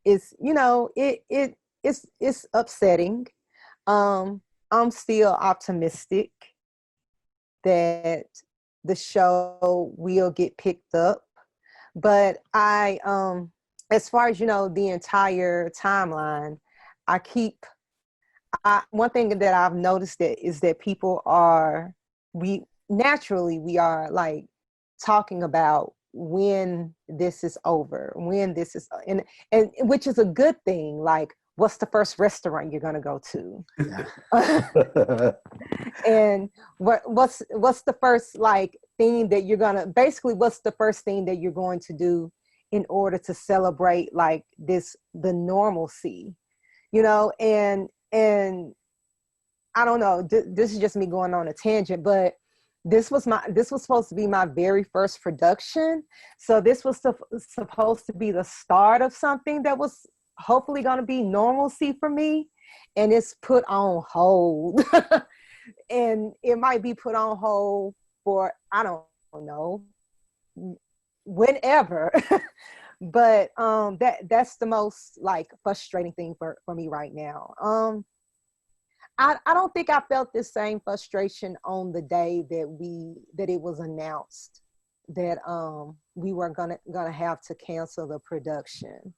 It's it's upsetting. I'm still optimistic that the show will get picked up, but as far as the entire timeline, one thing that I've noticed is that people we are like talking about when this is over, when this is, and which is a good thing. Like, what's the first restaurant you're gonna go to? And what's the first like thing that you're gonna, basically what's the first thing that you're going to do in order to celebrate like the normalcy, you know? And I don't know, this is just me going on a tangent, but this was supposed to be my very first production. So this was supposed to be the start of something that was hopefully going to be normalcy for me. And it's put on hold. And it might be put on hold for, I don't know, whenever. But that's the most like frustrating thing for me right now. I don't think I felt the same frustration on the day that it was announced that we were gonna have to cancel the production.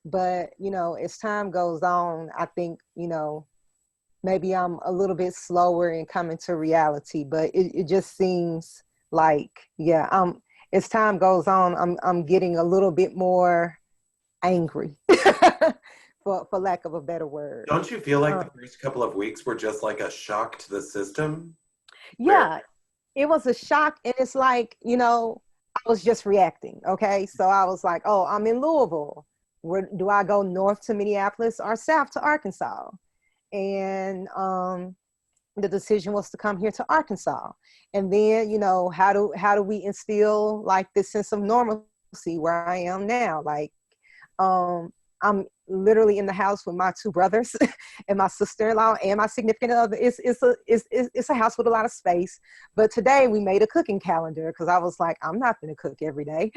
But you know, as time goes on, I think, you know, maybe I'm a little bit slower in coming to reality. But it just seems like, yeah, as time goes on, I'm getting a little bit more angry. For lack of a better word. Don't you feel like the first couple of weeks were just like a shock to the system? Yeah, it was a shock. And it's like, you know, I was just reacting. Okay. So I was like, oh, I'm in Louisville. Where do I go, north to Minneapolis or south to Arkansas? And the decision was to come here to Arkansas. And then, you know, how do we instill like this sense of normalcy where I am now? Like, I'm literally in the house with my two brothers and my sister-in-law and my significant other. It's a house with a lot of space. But today we made a cooking calendar because I was like, I'm not going to cook every day.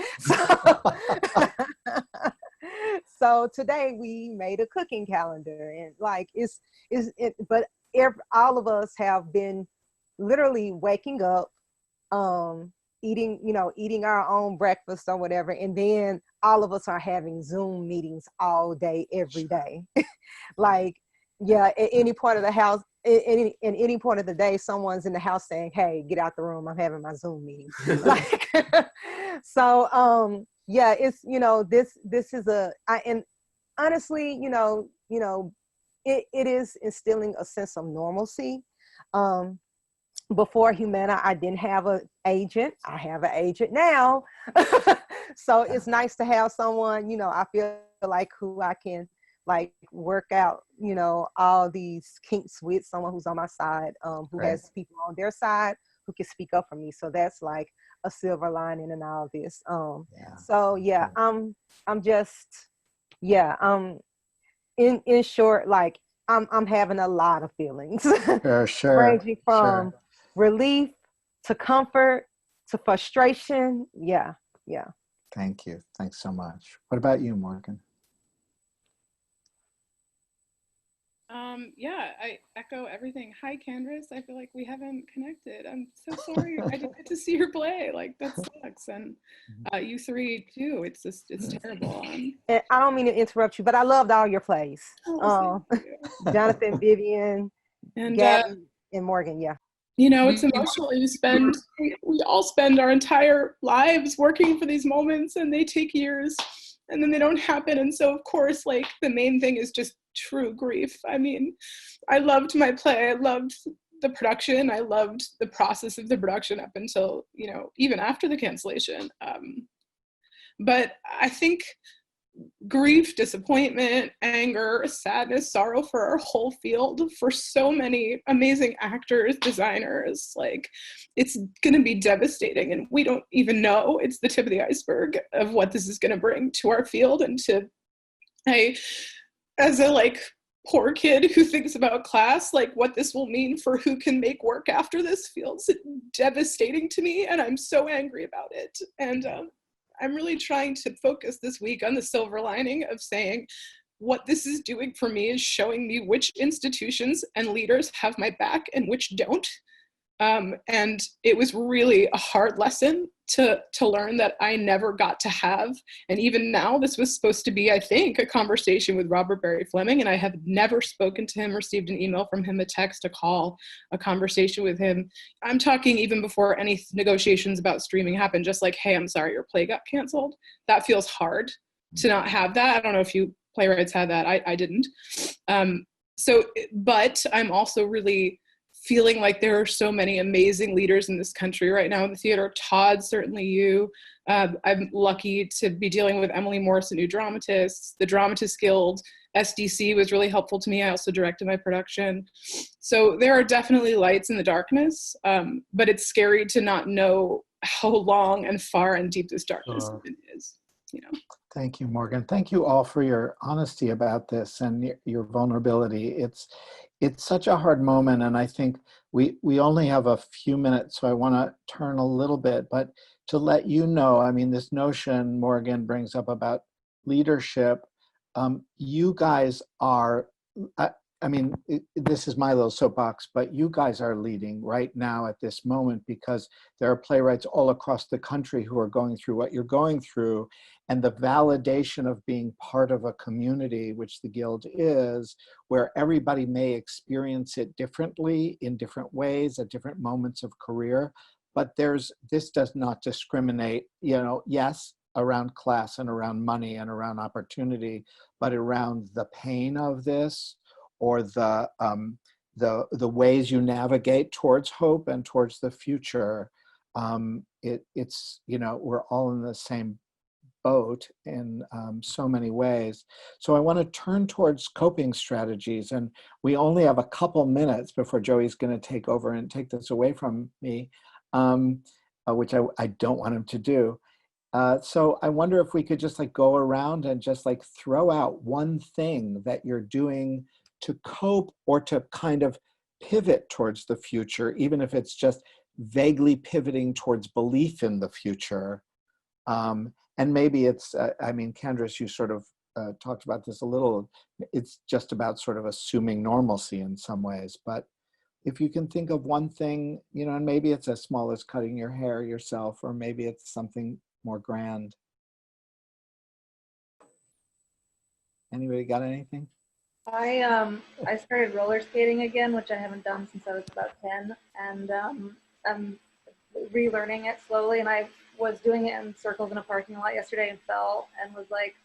So today we made a cooking calendar, and like but all of us have been literally waking up, eating our own breakfast or whatever. And then all of us are having Zoom meetings all day, every day. Like, yeah, at any point of the house, in any point of the day, someone's in the house saying, hey, get out the room, I'm having my Zoom meeting. Like, so, yeah, it's, you know, this is and honestly, you know, it is instilling a sense of normalcy. Before Humana, I didn't have an agent. I have an agent now. So it's nice to have someone, you know, I feel like who I can like work out, you know, all these kinks with, someone who's on my side, who has people on their side who can speak up for me. So that's like a silver lining in all this. So yeah, I'm just, yeah, in short, like I'm having a lot of feelings. Sure. Ranging from relief to comfort to frustration. Yeah. Thank you. Thanks so much. What about you, Morgan? Yeah, I echo everything. Hi, Candrice. I feel like we haven't connected. I'm so sorry. I didn't get to see your play. Like, that sucks. And you three too. It's terrible. And I don't mean to interrupt you, but I loved all your plays. Jonathan, Vivian, and Gabby, and Morgan. Yeah. You know, it's emotional. We all spend our entire lives working for these moments, and they take years, and then they don't happen. And so, of course, like, the main thing is just true grief. I mean, I loved my play. I loved the production. I loved the process of the production up until, you know, even after the cancellation. But I think grief, disappointment, anger, sadness, sorrow for our whole field, for so many amazing actors, designers, like, it's going to be devastating, and we don't even know. It's the tip of the iceberg of what this is going to bring to our field. And as a like poor kid who thinks about class, like, what this will mean for who can make work after this feels devastating to me, and I'm so angry about it. And I'm really trying to focus this week on the silver lining of saying, what this is doing for me is showing me which institutions and leaders have my back and which don't. And it was really a hard lesson to learn that I never got to have. And even now, this was supposed to be, I think, a conversation with Robert Barry Fleming, and I have never spoken to him, received an email from him, a text, a call, a conversation with him. I'm talking even before any negotiations about streaming happened, just like, hey, I'm sorry, your play got canceled. That feels hard to not have that. I don't know if you playwrights had that. I didn't. But I'm also really feeling like there are so many amazing leaders in this country right now in the theater. Todd, certainly you. I'm lucky to be dealing with Emily Morris, a new dramatist. The Dramatist Guild, SDC was really helpful to me. I also directed my production. So there are definitely lights in the darkness, but it's scary to not know how long and far and deep this darkness is, you know. Thank you, Morgan. Thank you all for your honesty about this and your vulnerability. It's such a hard moment, and I think we only have a few minutes, so I want to turn a little bit, but to let you know, I mean, this notion Morgan brings up about leadership, you guys are, I mean, this is my little soapbox, but you guys are leading right now at this moment because there are playwrights all across the country who are going through what you're going through, and the validation of being part of a community, which the Guild is, where everybody may experience it differently in different ways at different moments of career, but this does not discriminate, you know, yes, around class and around money and around opportunity, but around the pain of this, or the ways you navigate towards hope and towards the future. It's, you know, we're all in the same boat in so many ways. So I want to turn towards coping strategies, and we only have a couple minutes before Joey's going to take over and take this away from me, which I don't want him to do. So I wonder if we could just like go around and just like throw out one thing that you're doing to cope or to kind of pivot towards the future, even if it's just vaguely pivoting towards belief in the future. And maybe it's, I mean, Candrice, you sort of talked about this a little, it's just about sort of assuming normalcy in some ways, but if you can think of one thing, you know, and maybe it's as small as cutting your hair yourself, or maybe it's something more grand. Anybody got anything? I started roller skating again, which I haven't done since I was about 10, and I'm relearning it slowly. And I was doing it in circles in a parking lot yesterday and fell and was like,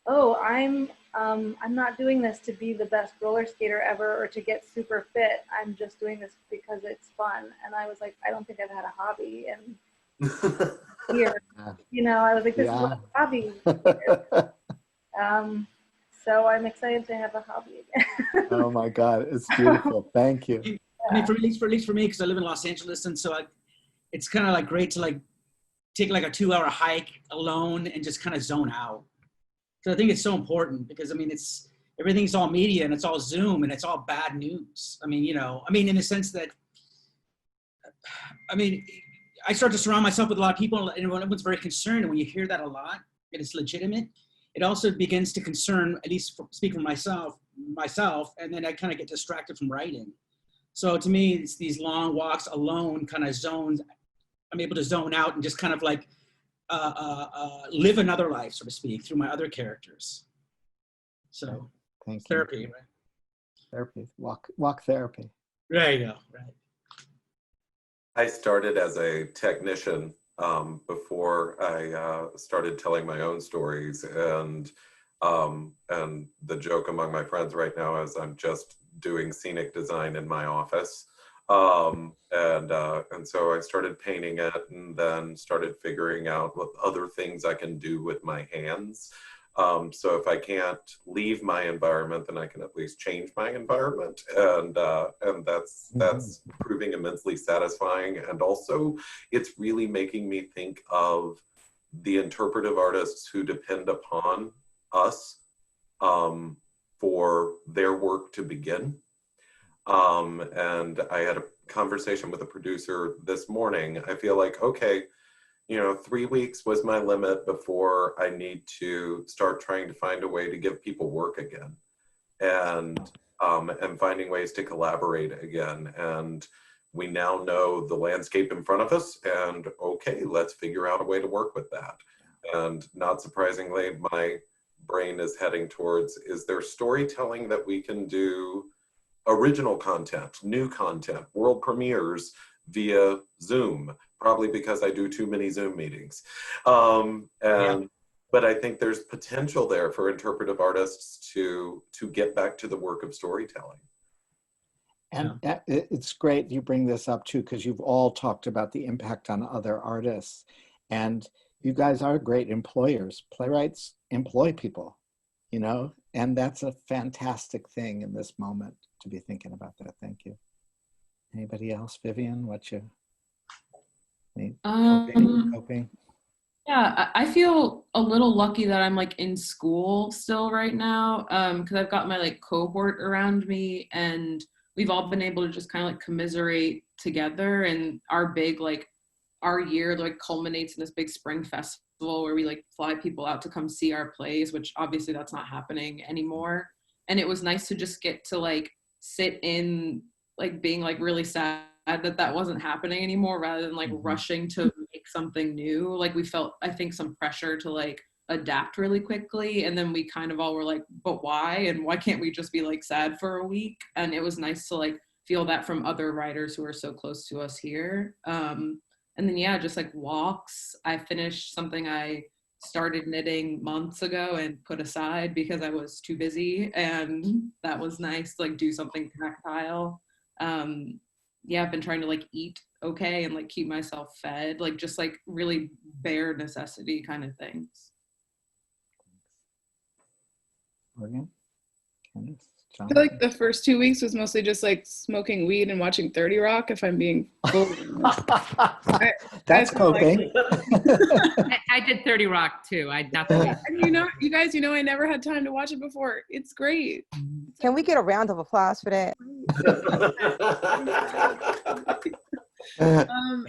oh, I'm not doing this to be the best roller skater ever or to get super fit. I'm just doing this because it's fun. And I was like, I don't think I've had a hobby in years. You know, I was like, this is what a hobby is. So I'm excited to have a hobby again. Oh my God, it's beautiful. Thank you. I mean, at least for me, because I live in Los Angeles, and so it's kind of like great to like take like a 2-hour hike alone and just kind of zone out. So I think it's so important because I mean, everything's all media and it's all Zoom and it's all bad news. I mean, you know, I mean, in the sense that, I mean, I start to surround myself with a lot of people and everyone's very concerned. And when you hear that a lot, and it's legitimate, it also begins to concern, at least speak for myself, and then I kind of get distracted from writing. So to me, it's these long walks alone kind of zones. I'm able to zone out and just kind of like live another life, so to speak, through my other characters. So thank therapy, you. right? Therapy, walk therapy. There you go, right. I started as a technician before I started telling my own stories, and the joke among my friends right now is I'm just doing scenic design in my office, and so I started painting it, and then started figuring out what other things I can do with my hands. So if I can't leave my environment, then I can at least change my environment, and that's proving immensely satisfying. And also, it's really making me think of the interpretive artists who depend upon us for their work to begin. And I had a conversation with a producer this morning. I feel like, okay, you know, 3 weeks was my limit before I need to start trying to find a way to give people work again, and finding ways to collaborate again. And we now know the landscape in front of us, and okay, let's figure out a way to work with that. And not surprisingly, my brain is heading towards, is there storytelling that we can do, original content, new content, world premieres via Zoom, probably because I do too many Zoom meetings. But I think there's potential there for interpretive artists to get back to the work of storytelling. And it's great you bring this up too, because you've all talked about the impact on other artists. And you guys are great employers. Playwrights employ people, you know, and that's a fantastic thing in this moment to be thinking about that. Thank you. Anybody else? Vivian, what's your coping? Yeah, I feel a little lucky that I'm like in school still right now, because I've got my like cohort around me, and we've all been able to just kind of like commiserate together. And our big like our year like culminates in this big spring festival where we like fly people out to come see our plays, which obviously that's not happening anymore. And it was nice to just get to like sit in like being like really sad that that wasn't happening anymore, rather than like rushing to make something new. Like we felt, I think, some pressure to like adapt really quickly, and then we kind of all were like, but why? And why can't we just be like sad for a week? And it was nice to like feel that from other writers who are so close to us here. And then yeah, just like walks. I finished something I started knitting months ago and put aside because I was too busy, and that was nice to like do something tactile. Yeah, I've been trying to like eat okay and like keep myself fed, like just like really bare necessity kind of things. Morgan? Candice? I feel like the first 2 weeks was mostly just like smoking weed and watching 30 Rock, if I'm being full. That's coping. I did 30 Rock too. And you guys, I never had time to watch it before. It's great. Can we get a round of applause for that?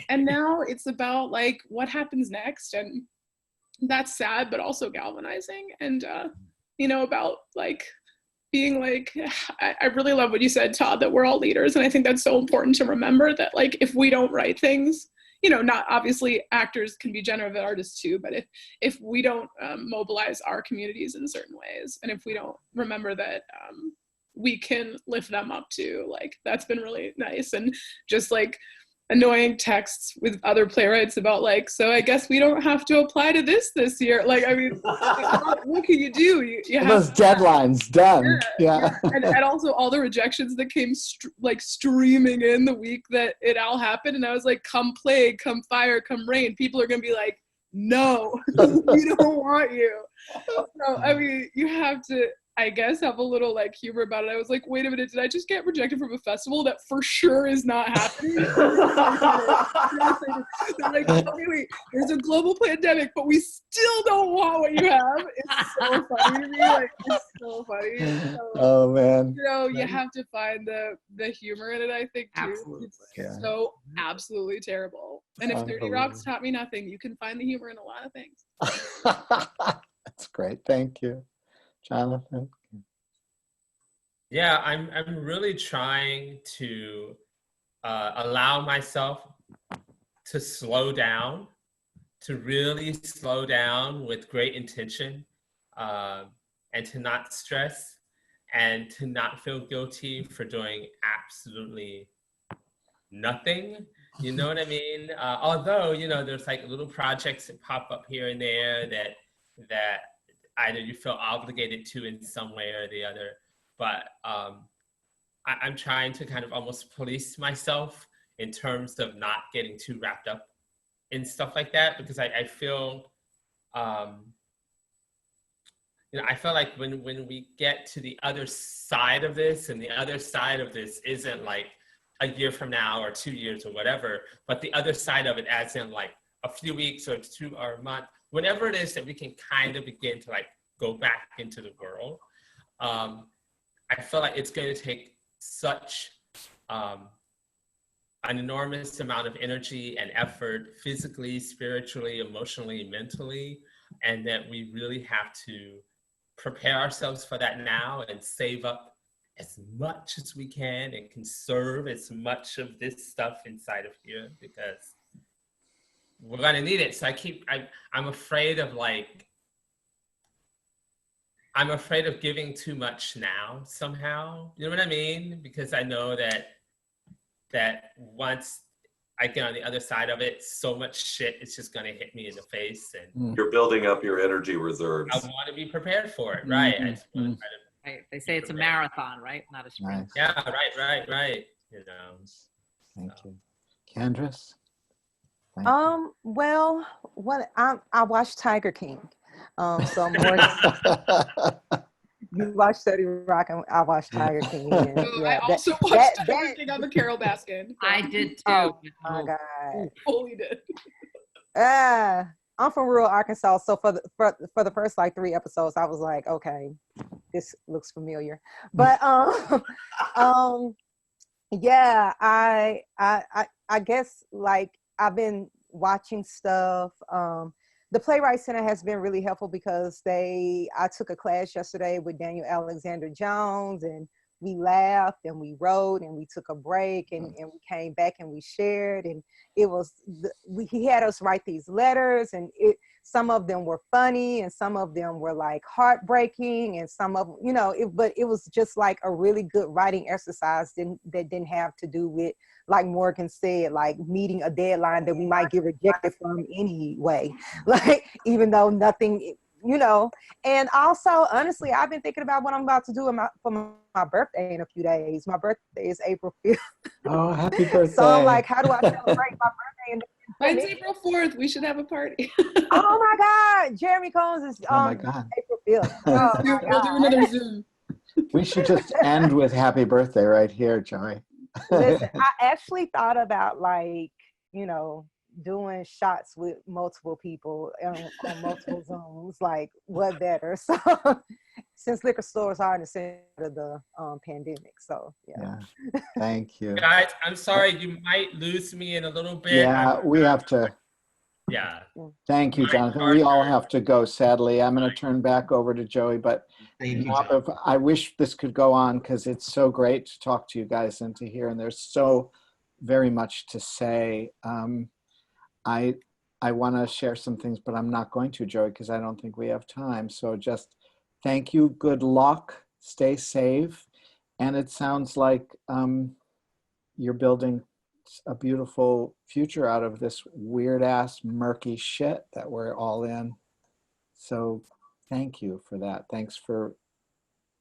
And now it's about like what happens next, and that's sad but also galvanizing. And about like being like, I really love what you said, Todd, that we're all leaders. And I think that's so important to remember, that like if we don't write things, not obviously actors can be generative artists too, but if we don't mobilize our communities in certain ways, and if we don't remember that we can lift them up too, like that's been really nice. And just like annoying texts with other playwrights about like, so I guess we don't have to apply to this year. Like, I mean, what can you do? You have those deadlines done. Yeah. And also all the rejections that came streaming in the week that it all happened. And I was like, come plague, come fire, come rain. People are going to be like, no, we don't want you. So, I mean, you have to, I guess, have a little like humor about it. I was like, wait a minute, did I just get rejected from a festival that for sure is not happening? They're like, okay, wait, there's a global pandemic, but we still don't want what you have. It's so funny to me. Like, it's so funny. So, oh man. You have to find the humor in it, I think, too. Absolutely. It's so absolutely terrible. And if 30 Rock's taught me nothing, you can find the humor in a lot of things. That's great. Thank you. Jonathan? Yeah, I'm really trying to allow myself to slow down, to really slow down with great intention, and to not stress, and to not feel guilty for doing absolutely nothing. You know what I mean? Although, there's like little projects that pop up here and there that either you feel obligated to in some way or the other, but I'm trying to kind of almost police myself in terms of not getting too wrapped up in stuff like that, because I feel, I feel like when we get to the other side of this, and the other side of this isn't like a year from now or 2 years or whatever, but the other side of it as in like a few weeks or 2 or a month, whenever it is that we can kind of begin to like go back into the world, I feel like it's going to take such an enormous amount of energy and effort, physically, spiritually, emotionally, mentally, and that we really have to prepare ourselves for that now and save up as much as we can and conserve as much of this stuff inside of here, because we're gonna need it. So I'm afraid of I'm afraid of giving too much now somehow. You know what I mean? Because I know that once I get on the other side of it, so much shit is just gonna hit me in the face, and You're building up your energy reserves. I want to be prepared for it, right? I just want to try to. Right. They say it's a marathon, right? Not a sprint. Yeah, right. You know. Thank you. Candrice? Well, I watched Tiger King. So more you watched 30 Rock and I watched Tiger King. And, I also watched Tiger King on the Carol Baskin. I did too. Oh my God. Fully did. I'm from rural Arkansas, so for the first like 3 episodes, I was like, okay, this looks familiar. But yeah, I guess like I've been watching stuff. The Playwright Center has been really helpful because I took a class yesterday with Daniel Alexander Jones, and we laughed and we wrote and we took a break and we came back and we shared, and it was he had us write these letters, and some of them were funny and some of them were like heartbreaking, and some of but it was just like a really good writing exercise that didn't have to do with, like Morgan said, like meeting a deadline that we might get rejected from anyway, like even though nothing, and also honestly, I've been thinking about what I'm about to do for my birthday in a few days. My birthday is April 5th. Oh, happy birthday. So I'm like, how do I celebrate my birthday? Mine's April 4th. We should have a party. Oh my God. Jeremy Combs is my God. April 5th. Oh my We'll do another Zoom. We should just end with happy birthday right here, Joey. Listen, I actually thought about doing shots with multiple people on multiple Zooms, like what better? So since liquor stores are in the center of the pandemic, so yeah. Thank you, guys. I'm sorry, you might lose me in a little bit. Yeah, we have to. Yeah. Thank you, Jonathan. We all have to go, sadly. I'm going to turn back over to Joey, but I wish this could go on because it's so great to talk to you guys and to hear, and there's so very much to say. I want to share some things, but I'm not going to, Joey, because I don't think we have time. So just thank you. Good luck. Stay safe. And it sounds like you're building a beautiful future out of this weird ass murky shit that we're all in. So thank you for that. Thanks for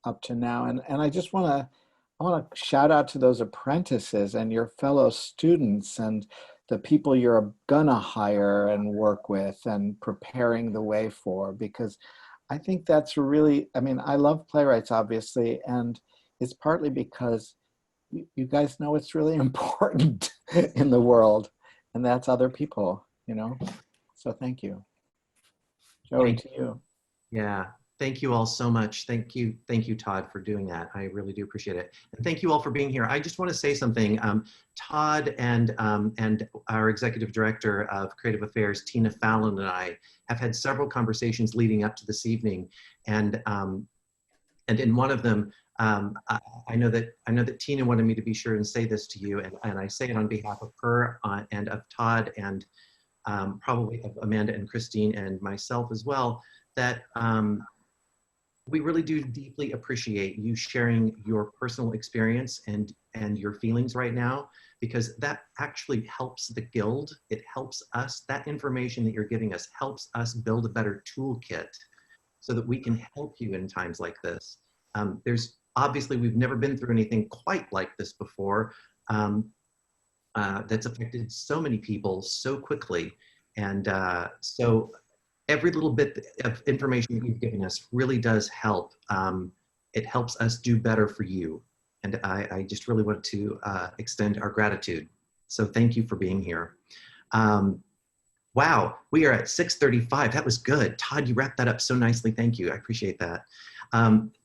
up to now. And I just want to shout out to those apprentices and your fellow students and the people you're gonna hire and work with and preparing the way for, because I think that's really, I love playwrights, obviously, and it's partly because you guys know it's really important in the world, and that's other people, So thank you. Joey, to you. Yeah. Thank you all so much. Thank you, Todd, for doing that. I really do appreciate it. And thank you all for being here. I just want to say something. Todd and our executive director of creative affairs, Tina Fallon, and I have had several conversations leading up to this evening. And in one of them, I know that Tina wanted me to be sure and say this to you, and I say it on behalf of her and of Todd and probably of Amanda and Christine and myself as well, that we really do deeply appreciate you sharing your personal experience and your feelings right now, because that actually helps the Guild. It helps us. That information that you're giving us helps us build a better toolkit so that we can help you in times like this. There's obviously, we've never been through anything quite like this before that's affected so many people so quickly. And so every little bit of information that you've given us really does help. It helps us do better for you. And I just really want to extend our gratitude. So thank you for being here. Wow, we are at 6:35. That was good. Todd, you wrapped that up so nicely. Thank you. I appreciate that.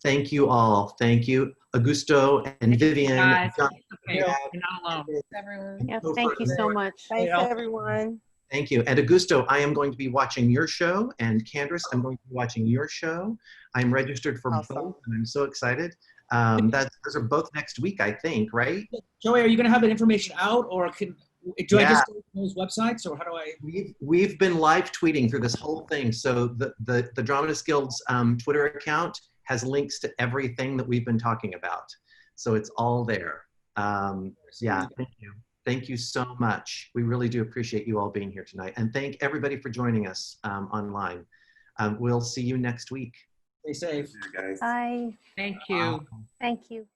Thank you all. Thank you, Augusto and Vivian. Guys, John, okay, Gab, you're not alone. Everyone. Yeah, thank you so much. Thanks, everyone. Thank you. And Augusto, I am going to be watching your show, and Candrice, I'm going to be watching your show. I'm registered for both, and I'm so excited. Those are both next week, I think, right? Joey, are you going to have that information out, or do I Yeah. just go to those websites, or how do I? We've been live tweeting through this whole thing. So the Dramatist Guild's Twitter account has links to everything that we've been talking about. So it's all there. Yeah, thank you. Thank you so much. We really do appreciate you all being here tonight. And thank everybody for joining us online. We'll see you next week. Stay safe. guys. Bye. Thank you. Thank you.